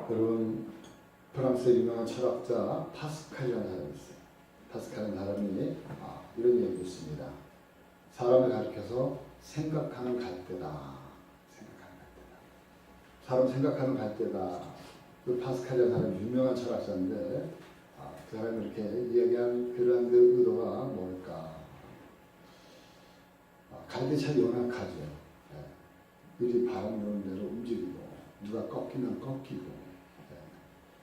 여러분, 프랑스의 유명한 철학자 파스칼이라는 사람이 있어요. 파스칼이라는 사람이 이런 얘기를 했습니다. 사람을 가리켜서 생각하는 갈대다. 생각하는 갈대다. 사람 생각하는 갈대다. 그 파스칼이라는 사람이 유명한 철학자인데 그 사람이 이렇게 이야기한 그러한 그 의도가 뭘까? 갈대차 연약하죠. 을이 바람 부는 대로 움직이고 누가 꺾이면 꺾이고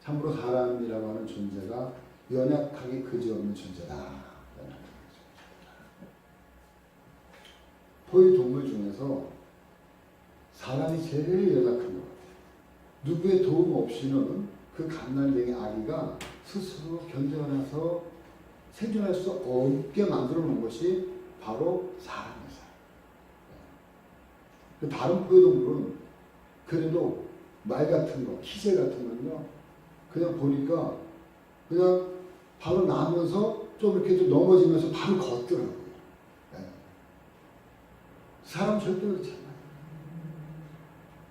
참으로 사람이라고 하는 존재가 연약하기 그지없는 존재다. 포유 동물 중에서 사람이 제일 연약한 것 같아요. 누구의 도움 없이는 그 갓난쟁이 아기가 스스로 견뎌내서 생존할 수 없게 만들어 놓은 것이 바로 사람이에요. 다른 포유동물은 그래도 말 같은 거, 키제 같은 건요, 그냥 보니까 그냥 바로 나면서 좀 이렇게 좀 넘어지면서 바로 걷더라고요. 네. 사람 절대 그렇지 않아요.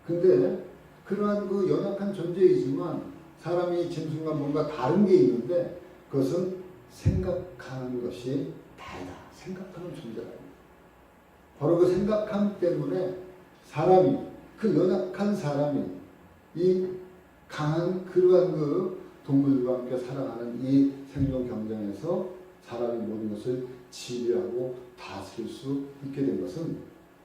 근데 그러한 그 연약한 존재이지만 사람이 짐승과 뭔가 다른 게 있는데 그것은 생각하는 것이 다르다. 생각하는 존재가 있다. 바로 그 생각함 때문에 사람이, 그 연약한 사람이 이 강한 그러한 그 동물들과 함께 살아가는 이 생존 경쟁에서 사람이 모든 것을 지배하고 다스릴 수 있게 된 것은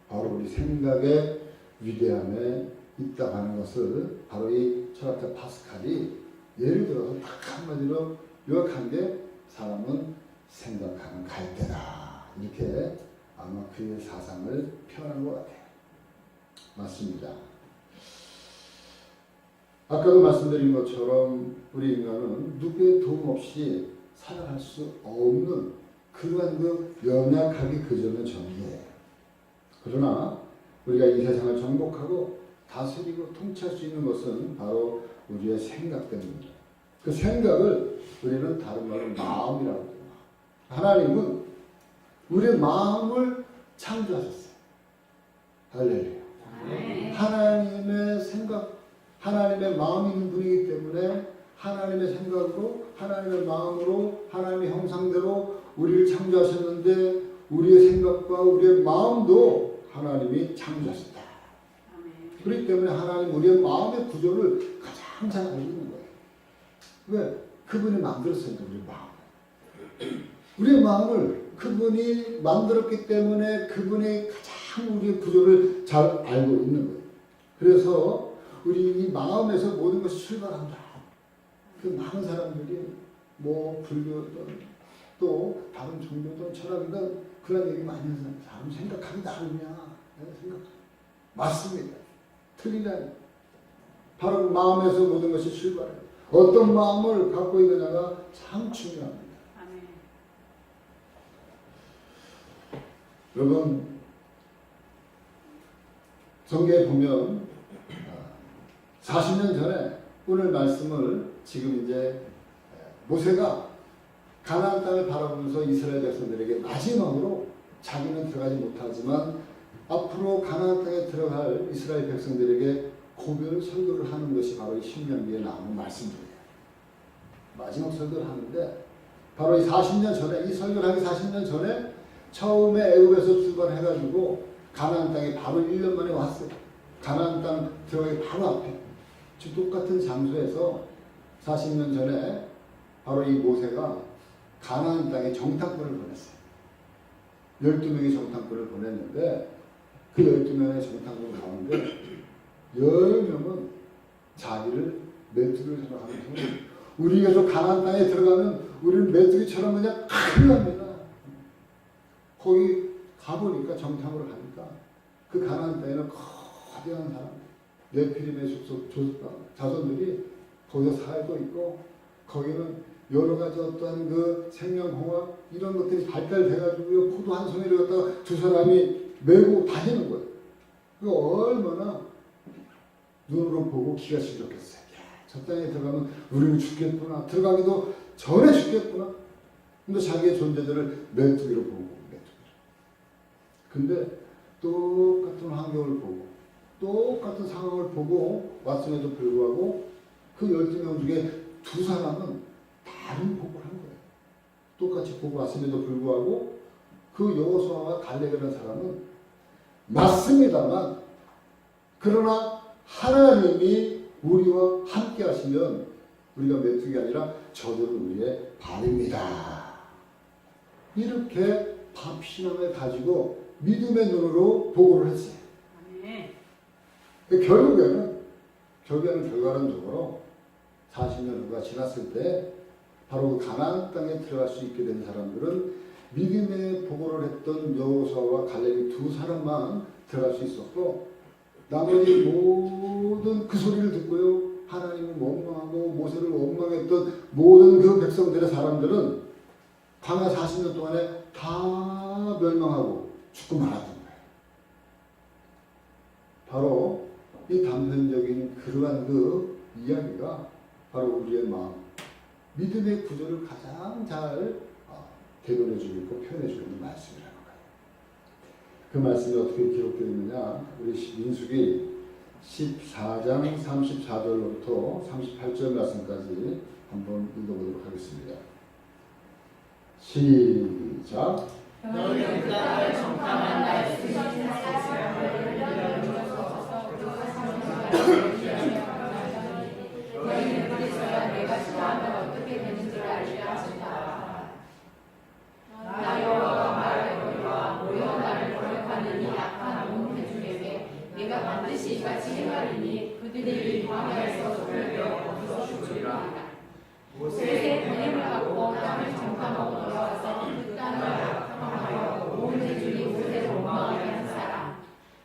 바로 우리 생각의 위대함에 있다고 하는 것을 바로 이 철학자 파스칼이 예를 들어서 딱 한마디로 요약한 게 사람은 생각하는 갈대다. 이렇게 아마 그의 사상을 표현한 것 같아요. 맞습니다. 아까도 말씀드린 것처럼 우리 인간은 누구의 도움 없이 살아갈 수 없는 그러한 그 연약하기 그전의 존재예요. 그러나 우리가 이 세상을 정복하고 다스리고 통치할 수 있는 것은 바로 우리의 생각 때문입니다. 그 생각을 우리는 다른 말로 마음이라고 해요. 하나님은 우리의 마음을 창조하셨어요. 할렐루야. 하나님의 생각, 하나님의 마음이 있는 분이기 때문에 하나님의 생각으로, 하나님의 마음으로, 하나님의 형상대로 우리를 창조하셨는데 우리의 생각과 우리의 마음도 하나님이 창조하셨다. 그렇기 때문에 하나님 우리의 마음의 구조를 가장 잘 알고 있는 거예요. 왜? 그분이 만들었으니까 우리 마음을. 우리의 마음을 그분이 만들었기 때문에 그분이 가장 우리의 구조를 잘 알고 있는 거예요. 그래서 우리 이 마음에서 모든 것이 출발한다. 그 많은 사람들이 뭐 불교든 또 다른 종교든 철학이든 그런 얘기 많이 하는 사람 생각하기 나름이야. 생각 맞습니다. 틀리다니. 바로 마음에서 모든 것이 출발해요. 어떤 마음을 갖고 있느냐가 참 중요합니다. 여러분, 성경에 보면 40년 전에 오늘 말씀을 지금 이제 모세가 가나안 땅을 바라보면서 이스라엘 백성들에게 마지막으로 자기는 들어가지 못하지만 앞으로 가나안 땅에 들어갈 이스라엘 백성들에게 고별 설교를 하는 것이 바로 이 신명기에 나오는 말씀들이에요. 마지막 설교를 하는데 바로 이 40년 전에, 이 설교를 하기 40년 전에 처음에 애굽에서 출발해가지고 가나안 땅에 바로 1년 만에 왔어요. 가나안 땅 들어가기 바로 앞에 똑같은 장소에서 40년 전에 바로 이 모세가 가나안 땅에 정탐꾼을 보냈어요. 12명의 정탐꾼을 보냈는데 그 12명의 정탐꾼 가운데 10명은 자기를 메뚜기로 생각하면서 우리가 저 가나안 땅에 들어가면 우리는 메뚜기처럼 그냥 큰일 납니다. 거기 가보니까 정탐으로 가니까 그 가나안 땅에는 거대한 사람 네피림의 숙속 자손들이 거기서 살고 있고 거기는 여러 가지 어떠한 그 생명공학 이런 것들이 발달돼가지고 포도 한 송이를 갖다가 두 사람이 메고 다니는 거예요. 그 얼마나 눈으로 보고 기가 시렸겠어요. 저 땅에 들어가면 우리는 죽겠구나. 들어가기도 전에 죽겠구나. 근데 자기의 존재들을 메뚜기로 보고 근데 똑같은 환경을 보고 똑같은 상황을 보고 왔음에도 불구하고 그 12명 중에 두 사람은 다른 복을 한 거예요. 똑같이 복을 왔음에도 불구하고 그 여호수아와 갈렙이라는 사람은 맞습니다만, 그러나 하나님이 우리와 함께 하시면 우리가 메뚜기 아니라 저들은 우리의 발입니다. 이렇게 신앙을 가지고 믿음의 눈으로 보고를 했어요. 결국에는 결과론적으로 40년 후가 지났을 때 바로 그 가나안 땅에 들어갈 수 있게 된 사람들은 믿음의 보고를 했던 여호수아와 갈렙이 두 사람만 들어갈 수 있었고, 나머지 모든 그 소리를 듣고요, 하나님을 원망하고 모세를 원망했던 모든 그 백성들의 사람들은 광야 40년 동안에 다 멸망하고 죽고 말았던 거예요. 바로 이 단편적인 그러한 그 이야기가 바로 우리의 마음, 믿음의 구조를 가장 잘 대변해주고 있고 표현해주고 있는 말씀이라는 거예요. 그 말씀이 어떻게 기록되어 있느냐, 우리 민수기 14장 34절로부터 38절 말씀까지 한번 읽어보도록 하겠습니다. 시작. 너희는 땅을 정탐한 날씨 너희는 그리스도가 내가 싫어하면 어떻게 되는지를 알리라 하신다. 나 여호와가 말하거니와 모여 나를 거역하는 이 악한 온 회중에게 내가 반드시 이같이 행하리니 그들이 광야에서 소를 베어 거기서 죽으리라. 모세의 권능을 갖고 땅을 정탐하고 돌아와서 그 땅을 악함하여 온 회중이 모세를 원망하게 한 사람,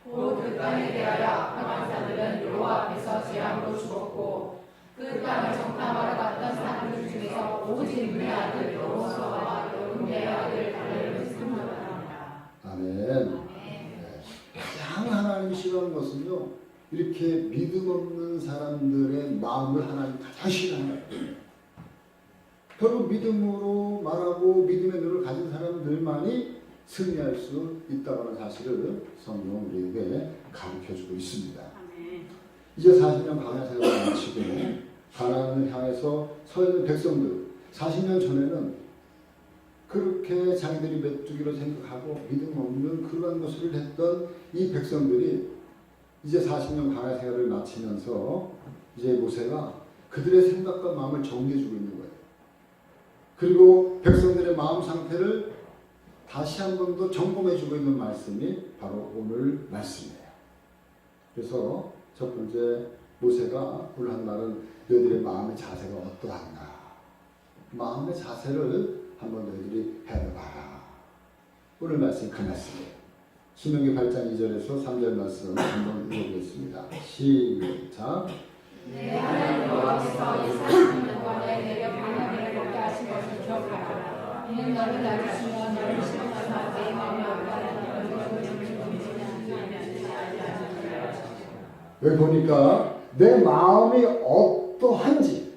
곧 그 땅에 대하여 악함한 자들은 여호와 앞에서 재앙으로 죽었고, 그 땅을 정탐하러 갔던 사람들 중에서 오직 눈의 아들 여호수아와 눈의 아들 갈렙을 생각합니다. 아멘. 네. 가장 하나님이 싫어하는 것은요, 이렇게 믿음 없는 사람들의 마음을 하나님 가장 싫어하는 거예요. 결국 믿음으로 말하고 믿음의 눈을 가진 사람들만이 승리할 수 있다는 사실을 성경은 우리에게 가르쳐주고 있습니다. 이제 40년 광야 생활을 마치고 가나안을 향해서 서 있는 백성들, 40년 전에는 그렇게 자기들이 메뚜기로 생각하고 믿음 없는 그러한 것을 했던 이 백성들이 이제 40년 광야 생활을 마치면서 이제 모세가 그들의 생각과 마음을 정리해주고 있는 거예요. 그리고 백성들의 마음 상태를 다시 한 번 더 점검해주고 있는 말씀이 바로 오늘 말씀이에요. 그래서 첫 번째, 모세가 오늘 한 말은 너희들의 마음의 자세가 어떠한가, 마음의 자세를 한번 너희들이 해봐라. 오늘 말씀 그 말씀이에요. 신명기 8장 2절에서 3절 말씀 한번 읽어보겠습니다. 시작. 내 하나님 여호와께서 이 40년 동안에 내게 광야를 걷게 하신 것을 기억하라. 이는 너를 낮으시며 너를 시험하사 내 마음에 어떠하는 여기 보니까 내 마음이 어떠한지,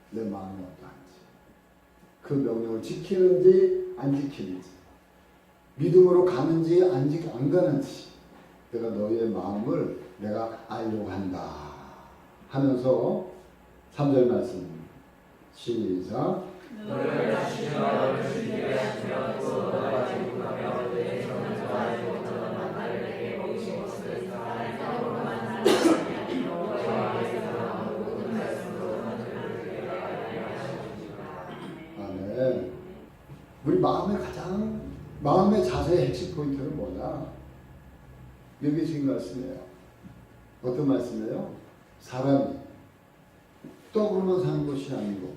내 마음이 어떠한지, 그 명령을 지키는지 안 지키는지, 믿음으로 가는지 안 가는지, 내가 너희의 마음을 내가 알려고 한다 하면서 3절 말씀 시작. 너를 다시며 너를 주님께 하시며 또 너와 제국하며 내 전을 좋아하지 못하던 만나를 내게 먹이신 것을 사랑의 떡으로 만나는 여호와께서 나온 모든 말씀으로 너희를 아멘. 우리 마음의 자세의 핵심 포인트는 뭐냐? 여기 지금 말씀이에요. 어떤 말씀이에요? 사람이 떡으로만 사는 것이 아니고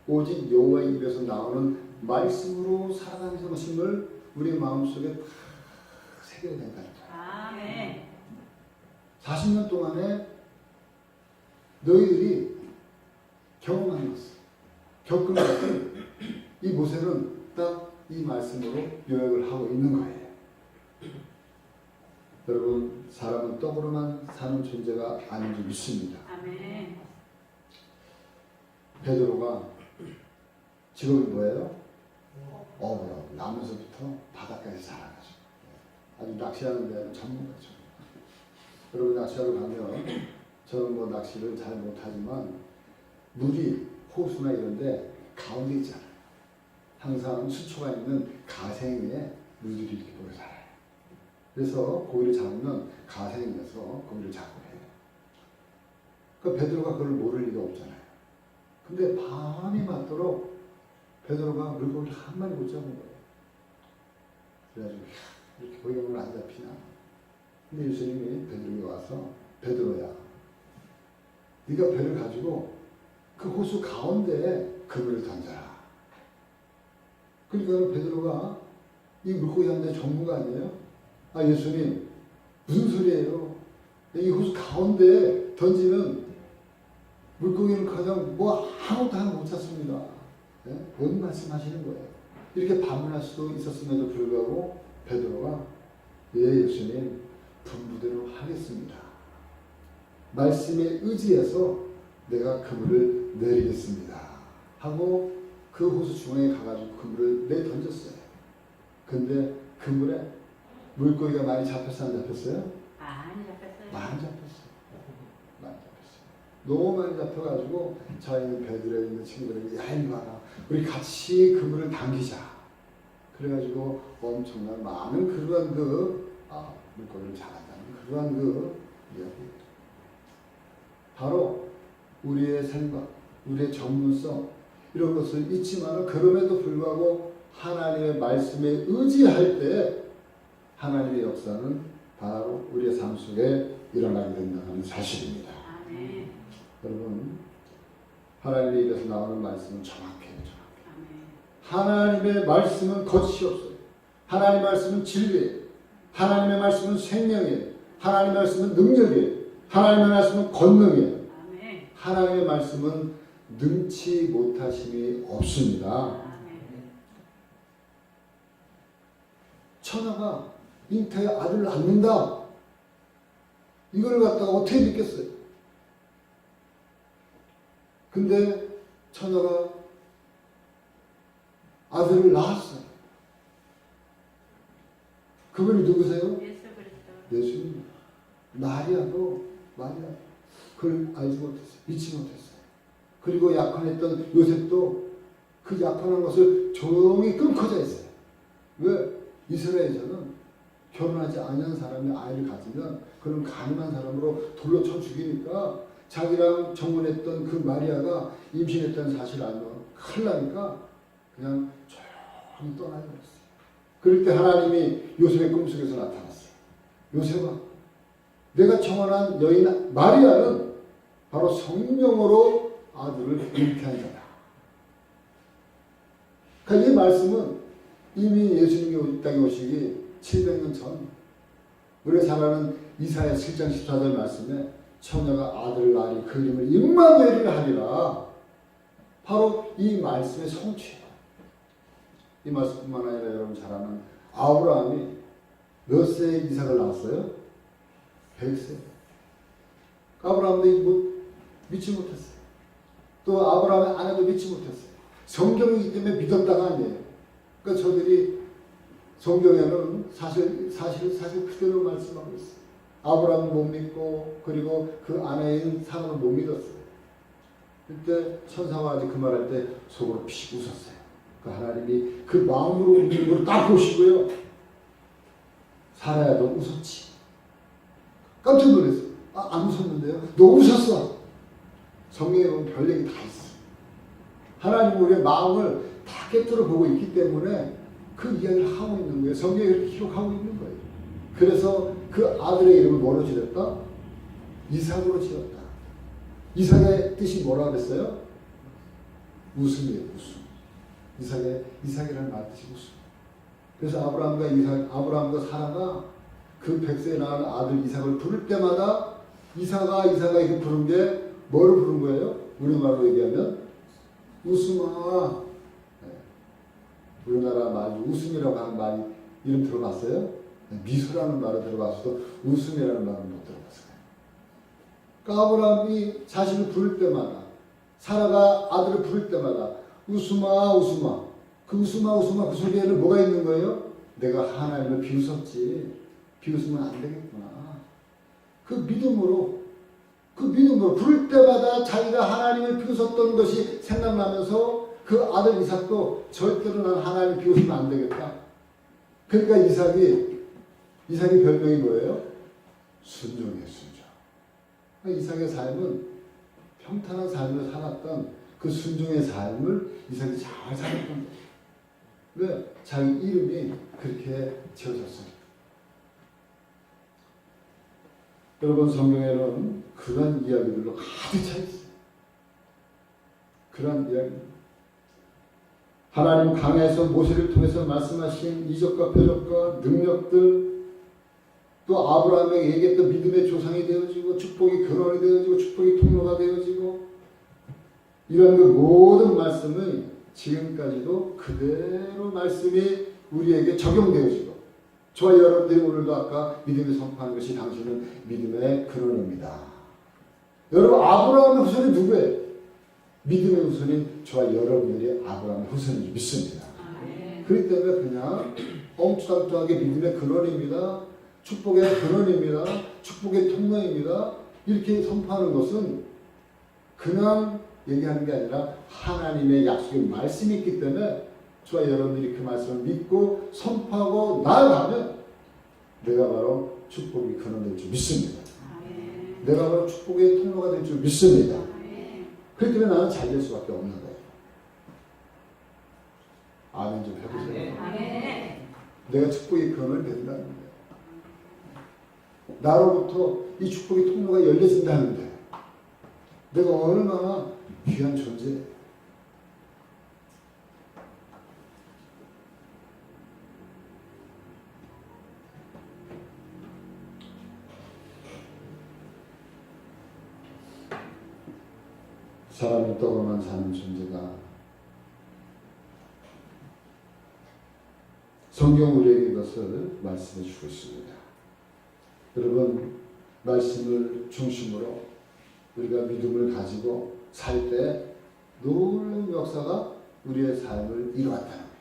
오직 여호와의 입에서 나오는 말씀으로 살아가는 것임을 우리 마음속에 다 새겨야 된다. 아멘. 40년 동안에 너희들이 경험한 것을, 겪은 것을 이 모세는 딱 이 말씀으로 요약을 하고 있는 거예요. 여러분, 사람은 떡으로만 사는 존재가 아닌 줄 믿습니다. 아멘. 베드로가 직업이 뭐예요? 나면서부터 바닷가에서 살아가죠. 아주 낚시하는 데는 전문가죠. 여러분, 낚시하러 가면 저는 낚시를 잘 못하지만 물이 호수나 이런데 가운데 있잖아요. 항상 수초가 있는 가생 위에 물들이 이렇게 모여 살아요. 그래서 고기를 잡으면 가생에서 고기를 잡고 해요. 그 베드로가 그걸 모를 리가 없잖아요. 근데 밤이 맞도록 베드로가 물고기를 한 마리 못 잡은 거예요. 그래가지고 이렇게 고기가 오늘 안 잡히나? 근데 예수님이 베드로에게 와서 베드로야, 네가 배를 가지고 그 호수 가운데에 그물을 던져라. 그러니까 베드로가 이 물고기 잡는 전문가 아니에요? 아, 예수님 무슨 소리예요? 이 호수 가운데에 던지면 물고기는 그냥 뭐 아무것도 못 찾습니다. 네? 뭔 말씀하시는 거예요? 이렇게 반문할 수도 있었음에도 불구하고 베드로가 예, 예수님 분부대로 하겠습니다. 말씀에 의지해서 내가 그물을 내리겠습니다 하고 그 호수 중앙에 가가지고 그물을 내던졌어요. 근데 그물에 물고기가 많이 잡혔어요? 안 잡혔어요? 많이 잡혔어요. 많이 잡혔어요. 많이 잡혔어요. 너무 많이 잡혀가지고 저희는 베드로에 있는 친구들에게 야, 이리 와라, 우리 같이 그물을 당기자. 그래가지고 엄청난 많은 그러한 물고기를 잡았다는 그러한 이야기. 바로 우리의 생각, 우리의 전문성 이런 것을 잊지만 그럼에도 불구하고 하나님의 말씀에 의지할 때 하나님의 역사는 바로 우리의 삶 속에 일어나게 된다는 사실입니다. 아멘. 여러분, 하나님의 입에서 나오는 말씀은 정확해요. 아멘. 하나님의 말씀은 거짓이 없어요. 하나님의 말씀은 진리예요. 하나님의 말씀은 생명이에요. 하나님의 말씀은 능력이에요. 하나님의 말씀은 권능이에요. 아멘. 하나님의 말씀은 능치 못하심이 없습니다. 아멘. 처녀가 잉태에 아들을 낳는다. 이걸 갖다가 어떻게 믿겠어요? 근데 처녀가 아들을 낳았어요. 그분이 누구세요? 예수 그리스도. 예수님. 마리아 그걸 알지 못했어요. 믿지 못했어요. 그리고 약혼했던 요셉도 그 약혼한 것을 조용히 끊고자 했어요. 왜? 이스라엘에서는 결혼하지 않은 사람이 아이를 가지면 그는 가늠한 사람으로 돌로 쳐 죽이니까 자기랑 정혼했던 그 마리아가 임신했다는 사실을 알면 큰일 나니까 그냥 조용히 떠나버렸어요. 그럴 때 하나님이 요셉의 꿈속에서 나타났어요. 요셉아, 내가 청혼한 여인 마리아는 바로 성령으로 아들을 잉태한 자다. 그러니까 이 말씀은 이미 예수님이 이 땅에 오시기 700년 전 우리가 잘 아는 이사야 7장 14절 말씀에 처녀가 아들을 낳으니 그 이름을 임마누엘이라 하리라. 바로 이 말씀의 성취예요. 이 말씀뿐만 아니라 여러분 잘 아는 아브라함이 몇 세에 이삭을 낳았어요? 100세. 아브라함도 믿지 못했어요. 또 아브라함의 아내도 믿지 못했어요. 성경이기 때문에 믿었다가 아니에요. 그러니까 저들이 성경에는 사실 그대로 말씀하고 있어요. 아브라함은 못 믿고 그리고 그 아내인 사람은 못 믿었어요. 그때 천사가 아직 그 말할 때 속으로 피식 웃었어요. 그 하나님이 그 마음으로 웃는 걸 딱 보시고요. 사라야도 웃었지. 깜짝 놀랐어요. 안 웃었는데요? 너 웃었어. 성경에 보면 별 얘기 다 있어. 하나님은 우리의 마음을 다 깨뜨려 보고 있기 때문에 그 이야기를 하고 있는 거예요. 성경에 그렇게 기록하고 있는 거예요. 그래서 그 아들의 이름을 뭐로 지었다? 이삭으로 지었다. 이삭의 뜻이 뭐라 그랬어요? 웃음이에요. 웃음. 이삭이라는 말 뜻이 웃음. 그래서 아브라함과 사라가 그 100세에 낳은 아들 이삭을 부를 때마다 이삭아 이렇게 부른 게 뭐를 부른 거예요? 우리말로 얘기하면 웃음아. 우리나라 말 웃음이라고 하는 말이 이름 들어봤어요? 미소라는 말을 들어봤어도 웃음이라는 말은 못 들어봤어요. 그러니까 아브라함이 자신을 부를 때마다 사라가 아들을 부를 때마다 웃음아 웃음아. 그 웃음아 그 소리에는 뭐가 있는 거예요? 내가 하나님을 비웃었지. 비웃으면 안 되겠구나. 그 믿음으로 그 믿음으로 부를 때마다 자기가 하나님을 비웃었던 것이 생각나면서 그 아들 이삭도 절대로 난 하나님 비웃으면 안 되겠다. 그러니까 이삭의 별명이 뭐예요? 순종이에요, 순종. 이삭의 삶은 평탄한 삶을 살았던 그 순종의 삶을 이삭이 잘 살았던 거예요. 왜? 자기 이름이 그렇게 지어졌으니까. 여러분, 성경에는 그런 이야기들로 가득 차 있어요. 그런 이야기. 하나님 강에서 모세를 통해서 말씀하신 이적과 표적과 능력들, 또 아브라함에게 얘기했던 믿음의 조상이 되어지고 축복이 근원이 되어지고 축복이 통로가 되어지고 이런 그 모든 말씀을 지금까지도 그대로 말씀이 우리에게 적용되어지고 저와 여러분들이 오늘도 아까 믿음을 선포한 것이 당신은 믿음의 근원입니다. 여러분, 아브라함의 후손이 누구예요? 믿음의 후손인 저와 여러분들이 아브라함의 후손인 믿습니다. 그렇기 때문에 그냥 엉뚱하게 믿음의 근원입니다. 축복의 근원입니다. 축복의 통로입니다. 이렇게 선포하는 것은 그냥 얘기하는 게 아니라 하나님의 약속의 말씀이 있기 때문에 저와 여러분들이 그 말씀을 믿고 선포하고 나아가면 내가 바로 축복이 근원될 줄 믿습니다. 내가 바로 축복의 통로가 될 줄 믿습니다. 그렇기 때문에 나는 잘 될 수밖에 없는 거예요. 아멘 좀 해보세요. 내가 축복의 근원이 된다는 거예요. 나로부터 이 축복의 통로가 열려진다는데 내가 얼마나 귀한 존재예요. 사람이 떡으로만 사는 존재가 성경 우리에게 이것을 말씀해 주고 있습니다. 여러분, 말씀을 중심으로 우리가 믿음을 가지고 살 때 놀라운 역사가 우리의 삶을 이루었다는 거예요.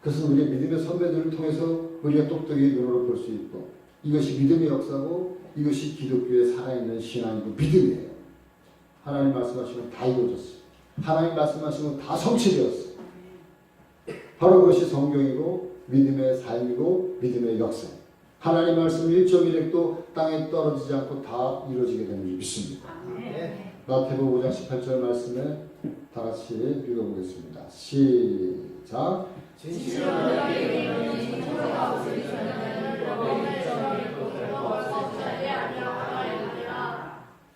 그것은 우리의 믿음의 선배들을 통해서 우리가 똑똑히 눈으로 볼 수 있고 이것이 믿음의 역사고 이것이 기독교의 살아있는 신앙이고 믿음이에요. 하나님 말씀하시면 다 이루어졌어요. 하나님 말씀하시면 다 성취되었어요. 바로 그것이 성경이고 믿음의 삶이고 믿음의 역사예요. 하나님 말씀 1.1핵도 땅에 떨어지지 않고 다 이루어지게 되는 줄 믿습니다. 마태복음 5장 18절 말씀에 다 같이 읽어보겠습니다. 시작.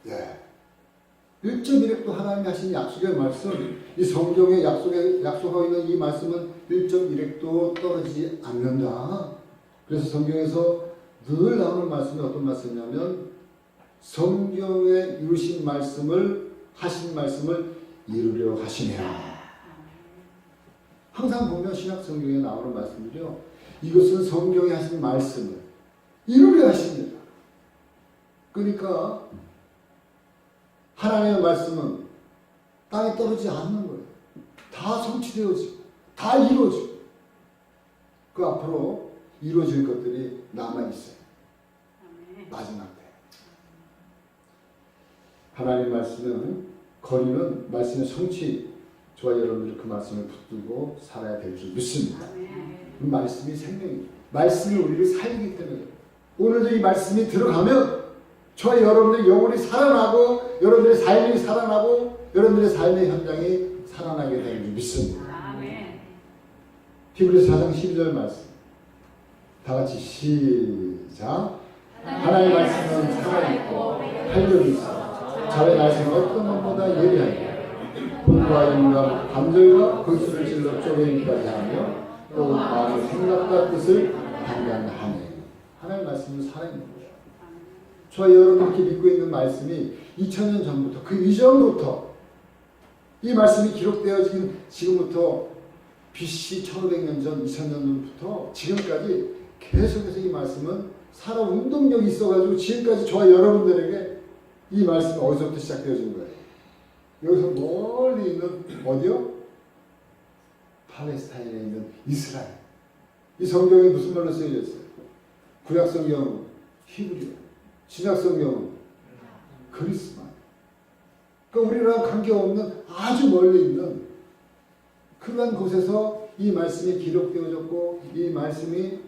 예. 1.1핵도 하나님이 하신 약속의 말씀, 이 성경에 약속하고 있는 이 말씀은 1.1핵도 떨어지지 않는다. 그래서 성경에서 늘 나오는 말씀이 어떤 말씀이냐면 성경에 이루신 말씀을 하신 말씀을 이루려 하시니라. 항상 보면 신약 성경에 나오는 말씀이죠. 이것은 성경에 하신 말씀을 이루려 하십니다. 그러니까 하나님의 말씀은 땅에 떨어지지 않는 거예요. 다 성취되어지고 다 이루어지고 그 앞으로 이루어질 것들이 남아있어요. 마지막 때. 하나님 말씀은 거리는 말씀의 성취. 저와 여러분들이 그 말씀을 붙들고 살아야 될 줄 믿습니다. 그 말씀이 생명입니다. 말씀이 우리를 살리기 때문에 오늘도 이 말씀이 들어가면 저와 여러분들의 영혼이 살아나고 여러분들의 삶이 살아나고 여러분들의 삶의 현장이 살아나게 되는 줄 믿습니다. 히브리서 4장 12절 말씀 다 같이 시작. 하나님의 말씀은 살아있고 활력이 있어 자의 날생은 어떤 것보다 예리하니 혼과 영과 감절과 골수를 찔러 쪼개기까지 하며 또 마음의 생각과 뜻을 판단하네. 하나님의 말씀은 살아있는 거예요. 저와 여러분께 믿고 있는 말씀이 2000년 전부터 그 이전부터 이 말씀이 기록되어진 지금부터 BC 1500년 전 2000년 전부터 지금까지 계속해서 이 말씀은 살아 운동력이 있어가지고 지금까지 저와 여러분들에게 이 말씀이 어디서부터 시작되어진 거예요. 여기서 멀리 있는 어디요? 팔레스타인에 있는 이스라엘. 이 성경이 무슨 말로 쓰여져 있어요? 구약 성경은 히브리어, 신약 성경은 그리스만. 그러니까 우리랑 관계없는 아주 멀리 있는 그런 곳에서 이 말씀이 기록되어졌고 이 말씀이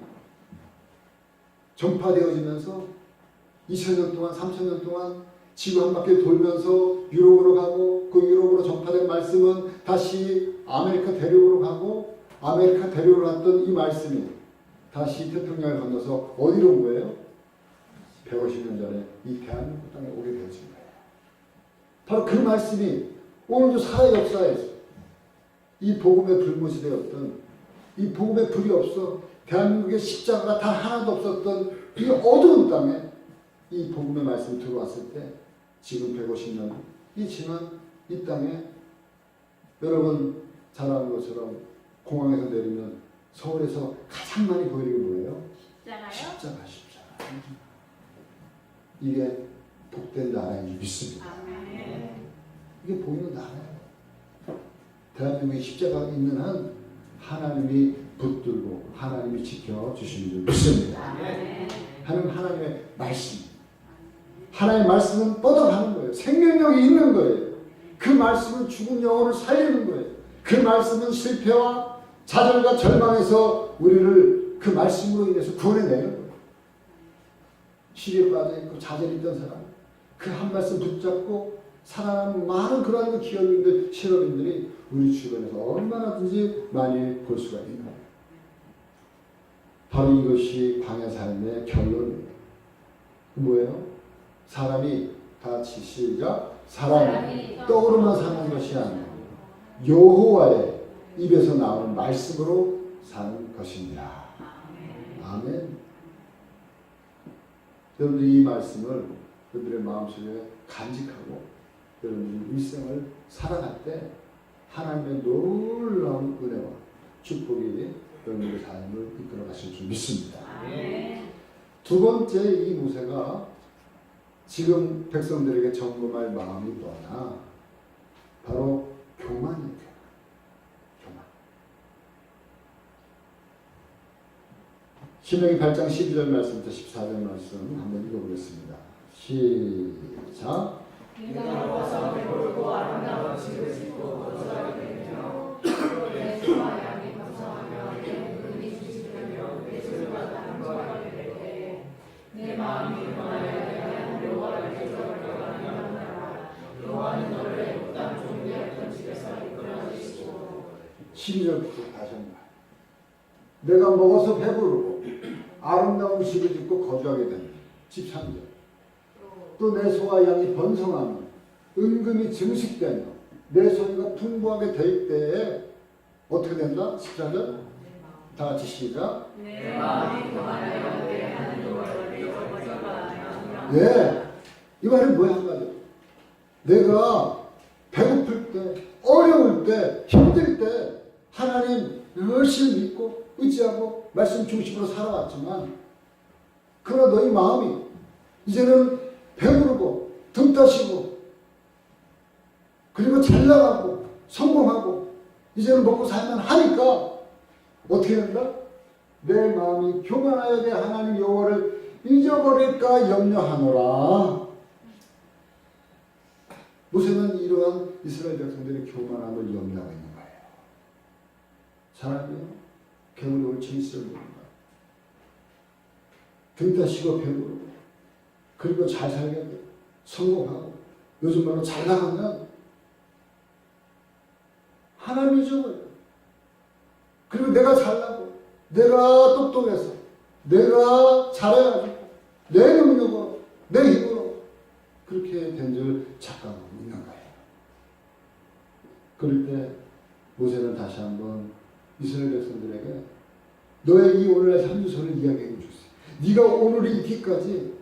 전파되어지면서 2000년 동안 3000년 동안 지구 한 바퀴 돌면서 유럽으로 가고 그 유럽으로 전파된 말씀은 다시 아메리카 대륙으로 가고 아메리카 대륙으로 갔던 이 말씀이 다시 태평양을 건너서 어디로 온 거예요? 150년 전에 이 대한민국 땅에 오게 되어진 거예요. 바로 그 말씀이 오늘도 사회 역사에서 이 복음의 불모지되었던 이 복음의 불이 없어 대한민국의 십자가가 단 하나도 없었던 이 어두운 땅에 이 복음의 말씀이 들어왔을 때 지금 150년이 지난 이 땅에 여러분 잘 아는 것처럼 공항에서 내리면 서울에서 가장 많이 보이는 게 뭐예요? 십자가요? 십자가. 이게 복된 나라인 줄 믿습니다. 이게 보이는 나라예요. 대한민국에 십자가가 있는 한 하나님이 붙들고 하나님이 지켜주시는 줄 믿습니다. 하나님의 말씀. 하나님의 말씀은 뻗어가는 거예요. 생명력이 있는 거예요. 그 말씀은 죽은 영혼을 살리는 거예요. 그 말씀은 실패와 좌절과 절망에서 우리를 그 말씀으로 인해서 구원해내는 거예요. 시리에 빠져있고 좌절이 있던 사람 그 한 말씀 붙잡고 살아남은 많은 그러한 기업인들, 실업인들이 우리 주변에서 얼마나든지 많이 볼 수가 있는 거예요. 바로 이것이 광야 삶의 결론이에요. 뭐예요? 사람이 다 같이 시작. 사람이 떡으로만 사는 것이 아니라 여호와의 입에서 나오는 말씀으로 사는 것입니다. 아멘. 여러분들이 이 말씀을 여러분들의 마음속에 간직하고 여러분들이 일생을 살아갈 때 하나님의 놀라운 은혜와 축복이 여러분들의 삶을 이끌어 가실 줄 믿습니다. 두 번째 이 모세가 지금 백성들에게 점검할 마음이 뭐냐? 바로 교만이에요. 교만. 신명기 8장 12절 말씀부터 14절 말씀 한번 읽어보겠습니다. 시작. 네가 먹어서 배부르고 아름다운 집을 짓고 거주하게 되며 내 소와 양이 번성하며 내 은이 주시되며 내 줄과 다른 거하게 될 때에 내 마음이 일어나야 대한 여호와를 기도하려 여호와는 너를 애굽 땅 종되었던 집에서 이끌어 주시고 12절부터 다시 한번 내가 먹어서 배부르고 아름다운 집을 짓고 거주하게 된다. 13절 또 내 소와 양이 번성하며 은금이 증식되며 내 소유가 풍부하게 될 때에 어떻게 된다? 14절 다 같이 시작. 내 마음이 교만하여 내 하나님을 잊어버리거나 네, 이 말은 뭐야 한 가지. 내가 배고플 때, 어려울 때, 힘들 때 하나님 열심히 믿고 의지하고 말씀 중심으로 살아왔지만 그러나 너희 마음이 이제는 배부르고 등 따시고 그리고 잘 나가고 성공하고 이제는 먹고 살만 하니까 어떻게 된다? 내 마음이 교만하여 내 하나님 여호와를 잊어버릴까 염려하노라. 모세는 이러한 이스라엘 백성들의 교만함을 염려하고 있는 거예요. 사람이요, 괴물이 옳지 있어야 됩니다. 등 따시고 배부르고 그리고 잘 살게 돼 성공하고 요즘 말로 잘 나가면 하나님이 잊어버려요. 그리고 내가 잘나고 내가 똑똑해서 내가 잘해가지고 내 능력으로 내 힘으로 그렇게 된 줄 착각하고 있는 거예요. 그럴 때 모세는 다시 한번 이스라엘 백성들에게 너의 이 오늘날 삶유서를 이야기해 주세요. 네가 오늘 있기까지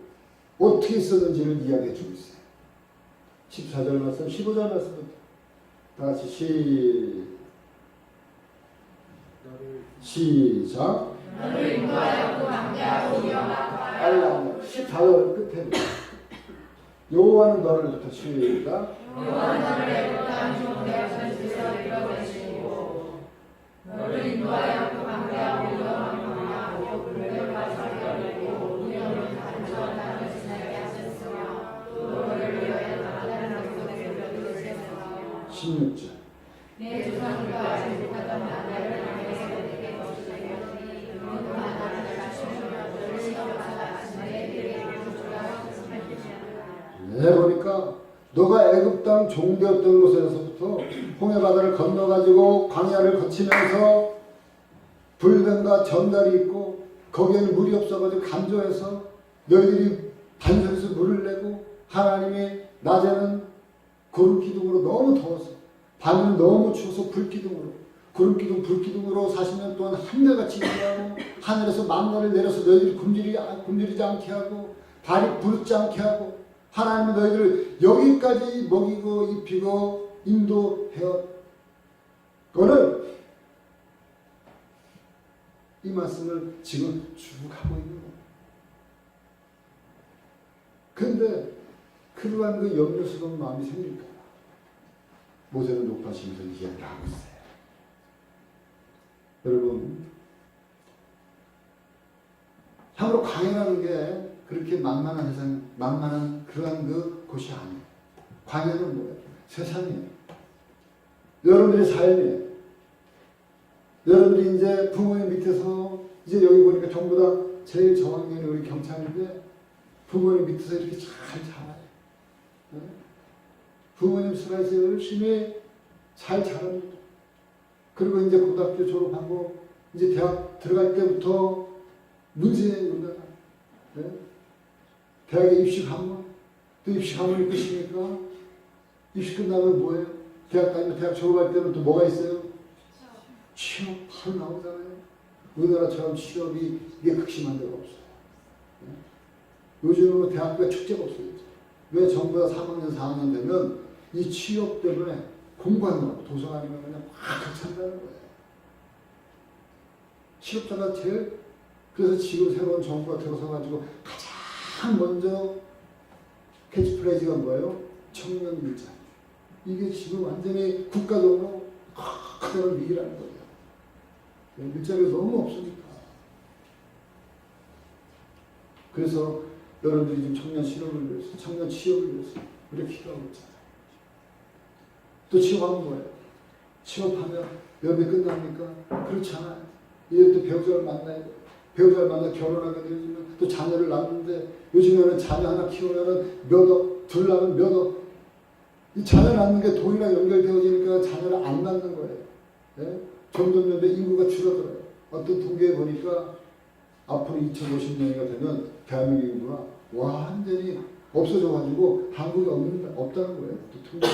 어떻게 있었는지를 이야기해 주고 있어요. 14절 말씀, 15절 말씀부터 다 같이 시작. 너를 인도하여 강대하고 위험한 알라 14절 끝에 여호와는 너를 시작. 여호와는 너를 애굽 땅 종되었던 집에서 이끌어내시고 너를 인도하여 강대하고 위험한 광야하고 불멸과 사기를 내고 운명을 단조한 땅을 지나게 하셨으며 또 너를 위하여 16절. 내 조상들과 알지 못하던 나를 향해서 내게 거두되었으니 그는 나를 낮추며 너를 시험하사 마침내 내게 보여주라 네, 보니까 너가 애굽 땅 종되었던 곳에서부터 홍해 바다를 건너가지고 광야를 거치면서 불뱀과 전갈이 있고 거기에는 물이 없어가지고 간조해서 너희들이 반석에서 물을 내고 하나님이 낮에는 구름 기둥으로 너무 더워서 밤에는 너무 추워서 불 기둥으로 구름 기둥 불 기둥으로 40년 동안 한결같이 일하고 하늘에서 만나를 내려서 너희들이 굶주리지 않게 하고 발이 부르지 않게 하고 하나님은 너희들을 여기까지 먹이고 입히고 인도해요. 그거는 이 말씀을 지금 쭉 하고 있는 거예요. 근데 그러한 그 염려스러운 마음이 생길까? 모세는 높아지면서 이야기를 하고 있어요. 여러분, 참으로 광야라는 게 그렇게 만만한 세상, 만만한 그러한 그 곳이 아니에요. 광야는 뭐예요? 세상이에요. 여러분들의 삶이에요. 여러분들이 이제 부모님 밑에서 이제 여기 보니까 전부 다 제일 저학년이 우리 경찰인데 부모님 밑에서 이렇게 잘 자라요. 네? 부모님 수고해서 열심히 잘 자랍니다. 그리고 이제 고등학교 졸업하고 이제 대학 들어갈 때부터 문제에 올라가. 네? 대학에 입시하면 또 입시하면 끝이니까 입시 끝나면 뭐예요? 대학 다니면 대학 졸업할 때는 또 뭐가 있어요? 취업 바로 나오잖아요. 우리나라처럼 취업이 이게 극심한 데가 없어요. 네? 요즘은 대학교에 축제가 없어요. 왜 전부 다 3학년, 4학년 되면 이 취업 때문에 공부하느라고 도서관이면 그냥 막 극찬다는 거예요. 취업자가 제일 그래서 지금 새로운 정부가 들어서가지고 가장 먼저 캐치프레이즈가 뭐예요? 청년 일자리. 이게 지금 완전히 국가적으로 그대로 위기라는 거예요. 일자리가 너무 없으니까. 그래서 여러분들이 지금 청년 실업을 위해서, 청년 취업을 위해서 이렇게 기도하고 있잖아요. 또 취업하면 뭐예요? 취업하면 여름에 끝납니까? 그렇지 않아요. 이제 또 배우자를 만나야 돼요. 배우자를 만나 결혼하게 되면 또 자녀를 낳는데 요즘에는 자녀 하나 키우면은 몇 억, 둘 낳으면 몇 억. 이 자녀 낳는 게 돈이랑 연결되어지니까 자녀를 안 낳는 거예요. 네? 점점 인구가 줄어들어요. 어떤 통계에 보니까 앞으로 2050년이가 되면 대한민국 인구가 완전히 없어져가지고 한국이 없다는 거예요. 또 통계.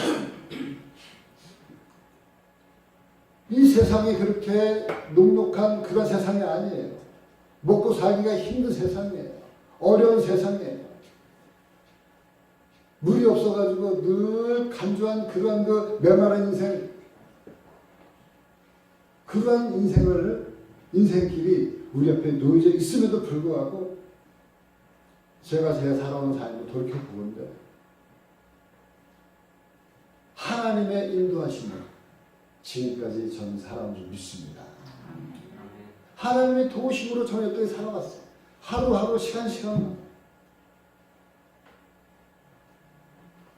이 세상이 그렇게 녹록한 그런 세상이 아니에요. 먹고 살기가 힘든 세상이에요. 어려운 세상이에요. 물이 없어가지고 늘 간주한 그러한 그 메마른 인생, 그러한 인생길이 우리 앞에 놓여져 있음에도 불구하고 제가 살아온 삶을 돌이켜보는데 하나님의 인도하심을 지금까지 저는 살아온 줄 믿습니다. 하나님의 도우심으로 저는 여태까지 살아왔어요. 하루하루 시간시간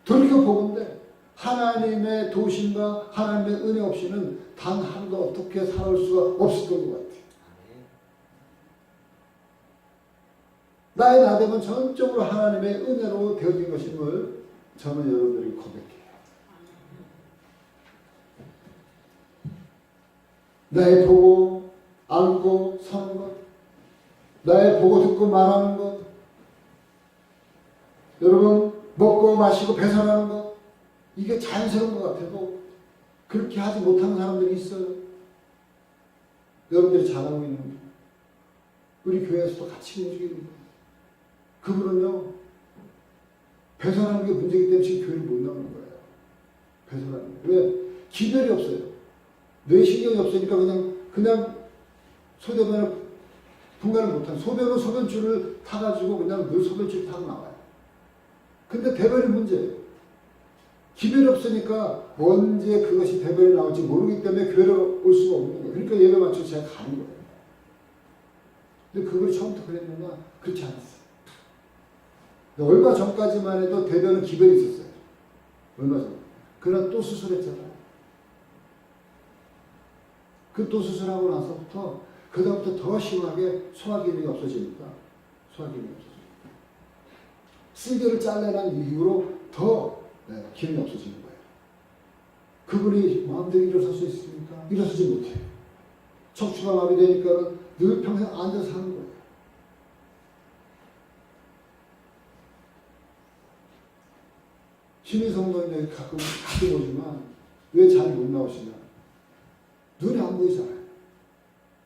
돌이켜보건대 하나님의 도우심과 하나님의 은혜 없이는 단 하루도 어떻게 살아올 수가 없을 것 같아요. 나의 나됨은 전적으로 하나님의 은혜로 되어진 것임을 저는 여러분들이 고백해요. 나의 보고 알고 서는 것, 나의 보고 듣고 말하는 것, 여러분 먹고 마시고 배설하는 것, 이게 자연스러운 것 같아도 그렇게 하지 못하는 사람들이 있어요. 여러분들이 잘하고 있는 거. 우리 교회에서도 같이 움직이는 거. 그분은요 배설하는 게 문제이기 때문에 지금 교회를 못 나오는 거예요. 배설하는 게. 왜? 기별이 없어요. 뇌신경이 없으니까 그냥 소변을 분간을 못하는, 소변은 소변줄을 타가지고 그냥 늘 소변줄 타고 나와요. 근데 대변이 문제예요. 기별이 없으니까 언제 그것이 대변이 나올지 모르기 때문에 교회를 올 수가 없는 거예요. 그러니까 예배 맞춰서 제가 가는 거예요. 근데 그걸 처음부터 그랬느냐? 그렇지 않았어요. 얼마 전까지만 해도 대변은 기별이 있었어요. 얼마 전. 그러나 또 수술했잖아요. 그 또 수술하고 나서부터 그다음부터 더 심하게 소화 기능이 없어지니까 소화 기능이 없어져요. 쓸개를 잘라낸 이후로 더 기능이 없어지는 거예요. 그분이 마음대로 일어설 수 있습니까? 일어서지 못해요. 척추가 마비되니까 늘 평생 앉아서 사는 거예요. 심의성도인데 가끔 오지만 왜 잘 못 나오시냐? 눈이 안 보이잖아요.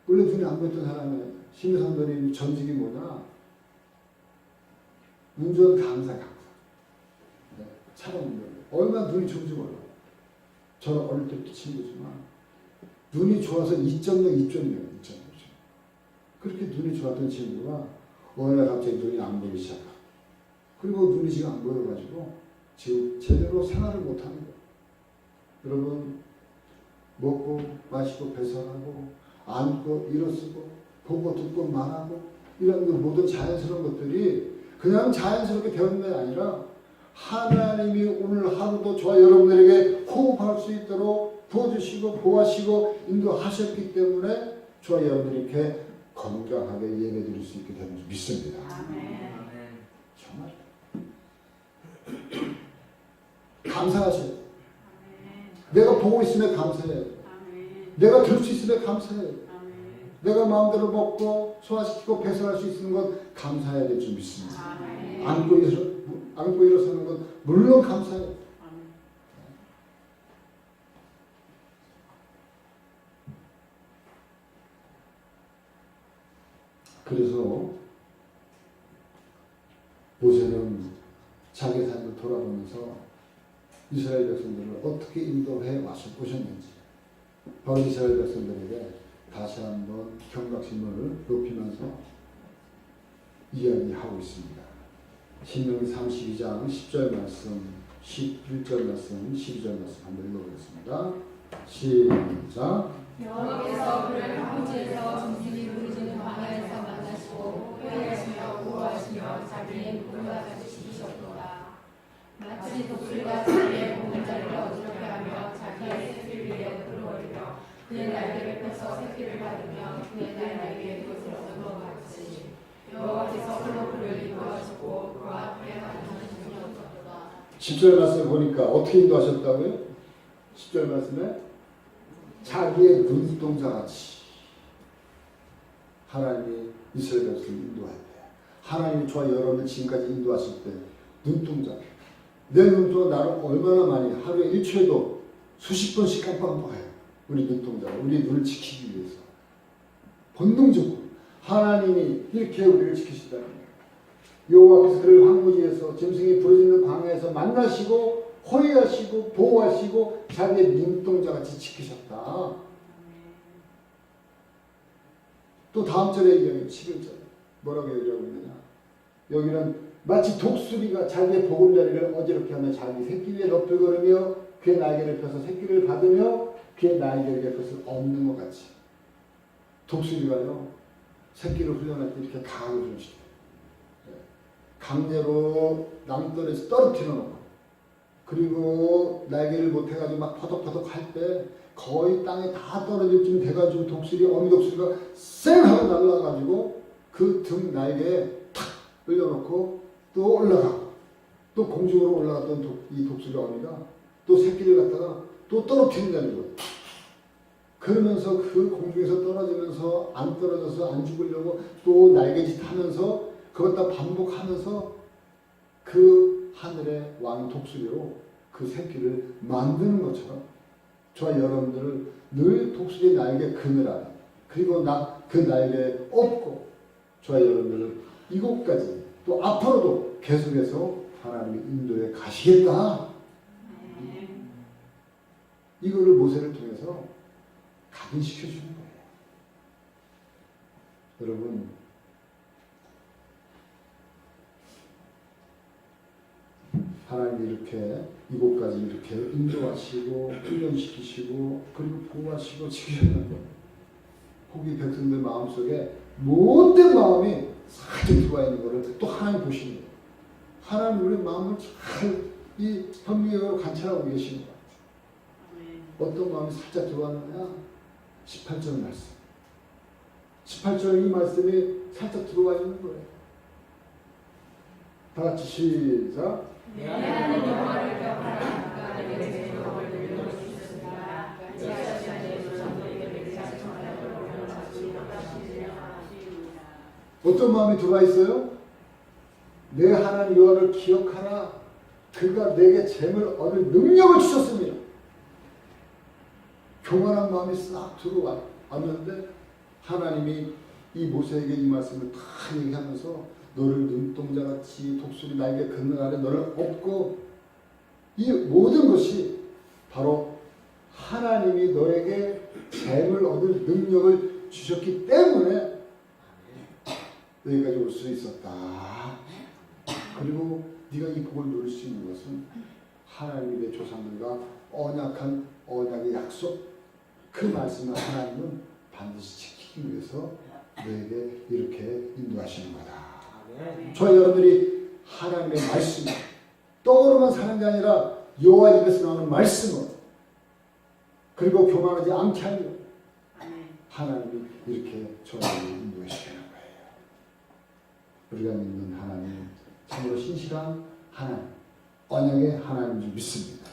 원래 눈이 안 보였던 사람의 심의성도인 전직이 뭐냐? 운전 강사. 차량 운전. 얼마나 눈이 좋은지 몰라요. 저는 어릴 때부터 친구지만 눈이 좋아서 2.0. 그렇게 눈이 좋았던 친구가 어느 날 갑자기 눈이 안 보이기 시작하고 그리고 눈이 지금 안 보여가지고 지금 제대로 생활을 못하는 거예요. 여러분 먹고 마시고 배설하고 앉고 일어서고 보고 듣고 말하고 이런 모든 자연스러운 것들이 그냥 자연스럽게 배우는 게 아니라 하나님이 오늘 하루도 저와 여러분들에게 호흡할 수 있도록 부어주시고 보호하시고 인도하셨기 때문에 저와 여러분들이 이렇게 건강하게 예배드릴 수 있게 되는 줄 믿습니다. 아멘. 정말 감사하세요. 내가 보고 있음에 감사해요. 내가 들 수 있음에 감사해요. 내가 마음대로 먹고 소화시키고 배설할 수 있는 건 감사해야 될 줄 믿습니다. 안고 일어서는 건 물론 감사해요. 그래서 모세는 자기 삶을 돌아보면서 이스라엘 백성들을 어떻게 인도해 오셨는지 바로 이스라엘 백성들에게 다시 한번 경각심을 높이면서 이야기하고 있습니다. 신명기 32장 10절 말씀, 11절 말씀, 12절 말씀 한번 읽어보겠습니다. 시작. 여호와께서 그를 황무지에서 중진이 부르짖는 광야에서 만나시고 회개하시며 구호하시며 자기의 누군가 다시 시키셨도다. 마치 독수리가 자기의 보금자리를 어지럽게 하며 자기의 새끼를 위해 끌어올리며 그의 날개를 펴서 새끼를 받으며 그의 날개에 그것을 얻은 것 같이 여호와께서 홀로 그를 인도하시고 그와 함께 가는 중이 없었도다. 10절 말씀 보니까 어떻게 인도하셨다고요? 10절 말씀에 자기의 눈동자같이 하나님이 이스라엘 백성을 인도할 때 하나님이 저와 여러분을 지금까지 인도하실 때 눈동자 내 눈동자 나를 얼마나 많이 하루에 1초에도 수십 번씩 깜빡깜빡해요. 우리 눈동자 우리 눈을 지키기 위해서 본능적으로 하나님이 이렇게 우리를 지키신다는 거예요. 여호와께서 그를 황무지에서 짐승이 부르짖는 광야에서 만나시고 호위하시고 보호하시고 자기의 눈동자같이 지키셨다. 또 다음 절에 이야기 11절 뭐라고 얘기하고 있느냐. 여기는 마치 독수리가 자기의 보금자리를 어지럽게 하며 자기 새끼 위에 덮을 걸으며 그의 날개를 펴서 새끼를 받으며 그의 날개에 그것을 얻는 것 같이 독수리가요 새끼를 훈련할 때 이렇게 강하게 훈련시켜요. 강제로 낭떠러지에서 떨어뜨려 놓고 그리고 날개를 못해가지고 막 퍼덕퍼덕 할 때 거의 땅에 다 떨어질 쯤 돼가지고 어미 독수리가 쌩 하고 날라가지고 그 등 날개에 탁 올려놓고 또 올라가고 또 공중으로 올라갔던 이 독수리 어미가 또 새끼를 갖다가 또 떨어뜨린다는 거예요. 그러면서 그 공중에서 떨어지면서 안 떨어져서 안 죽으려고 또 날개짓 하면서 그것다 반복하면서 그 하늘의 왕 독수리로 그 새끼를 만드는 것처럼 저와 여러분들을 늘 독수리 날개 그늘 아래 그리고 그 날개에 업고 저와 여러분들을 이곳까지 또 앞으로도 계속해서 하나님의 인도에 가시겠다. 이거를 모세를 통해서 각인시켜주는 거예요. 여러분 하나님이 이렇게 이곳까지 이렇게 인도하시고 훈련시키시고 그리고 보호하시고 지키셨는데 혹이 백성들 마음속에 못된 마음이 살짝 들어와 있는 것을 또 하나님 보시는 거예요. 하나님 우리 마음을 잘 이 현미경으로 관찰하고 계시는 것 같아요. 어떤 마음이 살짝 들어왔느냐 18절 말씀. 18절 이 말씀이 살짝 들어와 있는 거예요. 다 같이 시작. 내 하나님 여호와를 기억하라. 그가 내게 제목을 늘려주셨습니다. 어떤 마음이 들어와 있어요? 내 하나님 여호와를 기억하라. 그가 내게 재물 얻을 능력을 주셨습니다. 교만한 마음이 싹 들어왔는데 하나님이 이 모세에게 이 말씀을 다 얘기하면서 너를 눈동자같이 독수리 날개 걷는 아래 너를 업고 이 모든 것이 바로 하나님이 너에게 재물 얻을 능력을 주셨기 때문에 여기까지 올 수 있었다. 그리고 네가 이 복을 누릴 수 있는 것은 하나님이 내 조상들과 언약한 언약의 약속 그 말씀을 하나님은 반드시 지키기 위해서 너에게 이렇게 인도하시는 거다. 저와 여러분들이 하나님의 말씀 떡으로만 사는 게 아니라 여호와 입에서 나오는 말씀을 그리고 교만하지 않게 하려 하나님이 이렇게 저를 인도하시는 거예요. 우리가 믿는 하나님 참으로 신실한 하나님 언약의 하나님인 줄 믿습니다.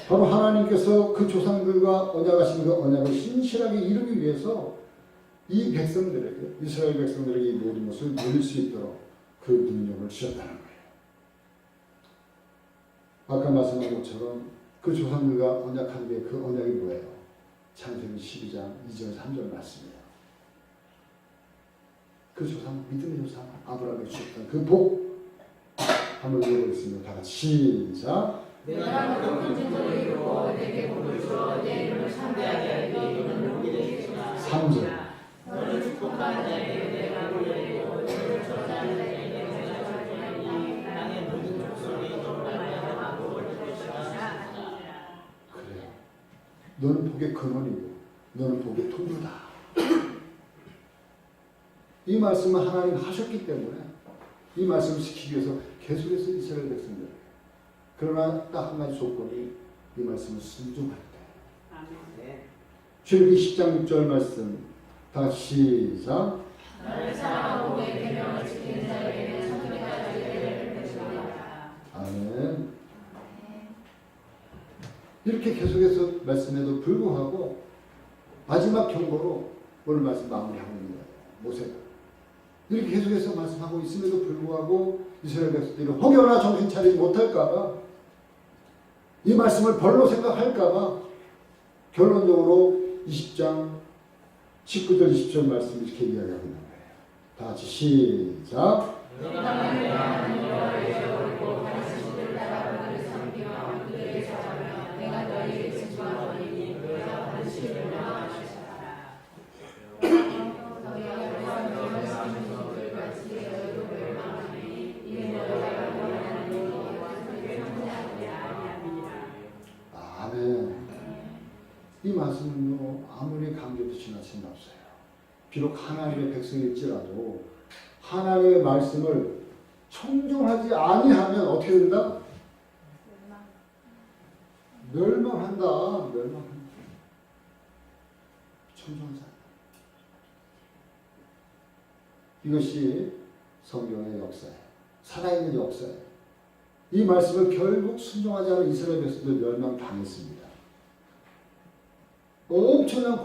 바로 하나님께서 그 조상들과 언약하신 그 언약을 신실하게 이루기 위해서 이 백성들에게 이스라엘 백성들에게 이 모든 것을 누릴 수 있도록 그 능력을 주셨다는 거예요. 아까 말씀한 것처럼 그 조상들과 언약한 게 그 언약이 뭐예요? 창세기 12장 2절 3절 말씀이에요. 그 조상 믿음의 조상 아브라함에게 주셨던 그 복 한번 읽어보겠습니다. 다 같이 시작. 내가 높은 진토를 이루고 내게 복을 주어 내 이름을 창대하게 하여 이는 복이 되시나 3절. 너를 축복하는 자에게 내가 복을 내리고 너를 저주하는 자에게 내가 저주하니 땅의 모든 족속이 너로 말미암아 복을 주시리라. 그래요. 너는 복의 근원이고 너는 복의 통로다. 이 말씀을 하나님 하셨기 때문에 이 말씀을 지키기 위해서 계속해서 이스라엘 백성들 그러나 딱 한 가지 조건이 이 말씀을 순종할 때. 출애굽기 10장 6절 말씀 다 같이 시작. 나를 사랑하고 내 계명을 지키는 자에게는 천국까지 이르게 되시리라. 아멘. 이렇게 계속해서 말씀에도 불구하고 마지막 경고로 오늘 말씀 마무리하고 있는 거예요. 모세가 이렇게 계속해서 말씀하고 있음에도 불구하고 이스라엘 백성들이 혹여나 정신 차리지 못할까봐 이 말씀을 벌로 생각할까봐 결론적으로 20장 19절 20절 말씀 이렇게 이야기하고 있는 거예요. 다 같이 시작. 아멘. 이 말씀은요 아무리 강조도 지나치는 없어요. 비록 하나님의 백성일지라도 하나님의 말씀을 청종하지 아니하면 어떻게 된다? 멸망한다. 멸망한다. 청종하지 않는다. 이것이 성경의 역사예요. 살아있는 역사예요. 이 말씀을 결국 순종하지 않은 이스라엘 백성들 멸망당했습니다. 엄청난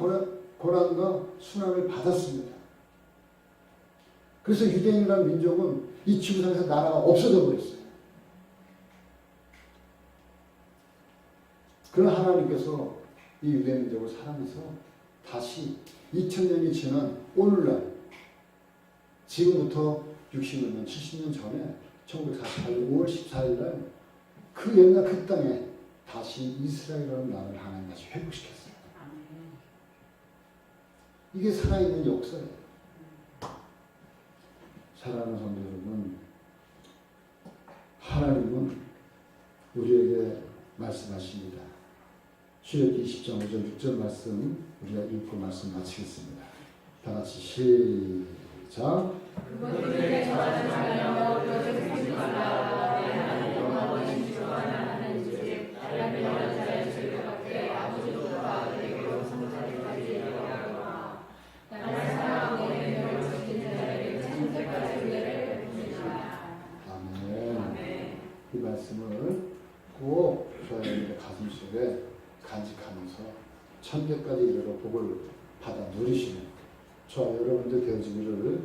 고난과 순환을 받았습니다. 그래서 유대인이라는 민족은 이 지구상에서 나라가 없어져 버렸어요. 그러나 하나님께서 이 유대 민족을 사랑해서 다시 2000년이 지난 오늘날 지금부터 60년, 70년 전에 1948년 5월 14일 날 그 옛날 그 땅에 다시 이스라엘이라는 나라를 하나님 다시 회복시켰어요. 이게 살아있는 역사예요. 사랑하는 성도 여러분, 하나님은 우리에게 말씀하십니다. 출애굽기 20장 5절 6절 말씀 우리가 읽고 말씀 마치겠습니다. 다 같이 시작. 그들에게 저주를 하며 그것을 지키지 말라. 내 하나님 여호와는 지존하는 하나님이시되 다른 명하는 자의 죄를 받게 아버지보다 그에게로 성자를 말씀을 꼭 저와 여러분의 가슴속에 간직하면서 천대까지 이르러 복을 받아 누리시는 저와 여러분들 되어지기를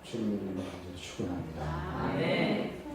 주님의 이름으로 간절히 축원합니다. 아멘.